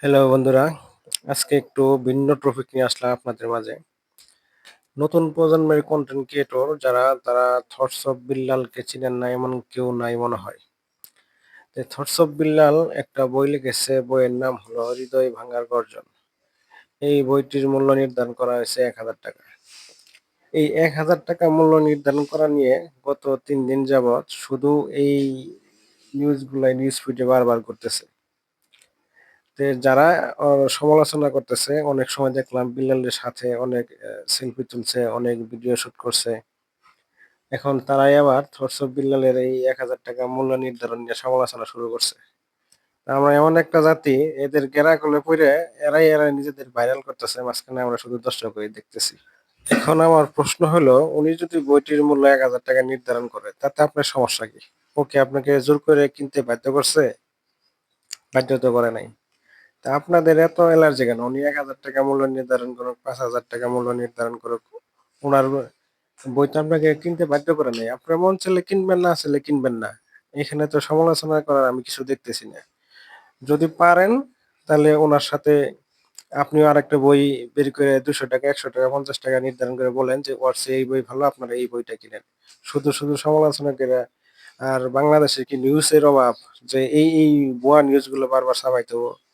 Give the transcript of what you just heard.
Hello বন্ধুরা, আজকে একটু ভিন্ন টপিক নিয়ে আসলাম আপনাদের মাঝে। নতুন প্রজন্মের কন্টেন্ট ক্রিয়েটর যারা তারা থটস অফ বিল্লালকে চিনেন না এমন কেউ নাই মনে হয়। তো থটস অফ বিল্লাল একটা বই লিখেছে, বইয়ের নাম হলো হৃদয় ভাঙার গর্জন। এই বইটির মূল্য নির্ধারণ করা হয়েছে ৳১,০০০। এই ৳১,০০০ মূল্য নির্ধারণ করা নিয়ে গত ৩ দিন যাবৎ শুধু এই নিউজগুলাই নিউজ ফিডে বারবার ঘুরতেছে। যারা সমালোচনা করতেছে, অনেক সময় দেখলাম বিল্লালের সাথে অনেক সেলফি তুলছে, অনেক ভিডিও শুট করছে। এখন তারাই আবার থটস অফ বিল্লালের এই ৳১,০০০ মূল্য নির্ধারণ নিয়ে সমালোচনা শুরু করছে। তা আমরা এমন একটা জাতি, এদের গেরাকলে পইড়া এরাই নিজেদের ভাইরাল করতেছে। মাঝখানে আমরা শুধু দর্শক হয়ে দেখতেছি। এখন আমার প্রশ্ন হলো, উনি যদি বইটির মূল্য ৳১,০০০ নির্ধারণ করে, তাতে আপনার সমস্যা কি? ও কি আপনাকে জোর করে কিনতে বাধ্য করছে? বাধ্য তো করে নাই। তা আপনাদের এত অ্যালার্জি কেন? উনি ৳১,০০০ মূল্য নির্ধারণ করুক, ৳৫,০০০ মূল্য নির্ধারণ করুক। উনার বই তো আপনাকে কিনতে বাধ্য করে নাই। আপনার মন চাইলে কিনবেন, না চাইলে কিনবেন না। এখানে তো সমালোচনা করার আমি কিছু দেখতেছি না। যদি পারেন তাহলে উনার সাথে আপনিও আরেকটা বই বের করে ৳২০০, ৳১০০, ৳৫০ নির্ধারণ করে বলেন যে, "ওর চেয়ে এই বই ভালো, আপনারা এই বইটা কিনেন।" শুধু সমালোচনা কইরা আর বাংলাদেশে কি নিউজের অভাব যে এই ভুয়া নিউজগুলো বারবার ছাপাইতে হবে?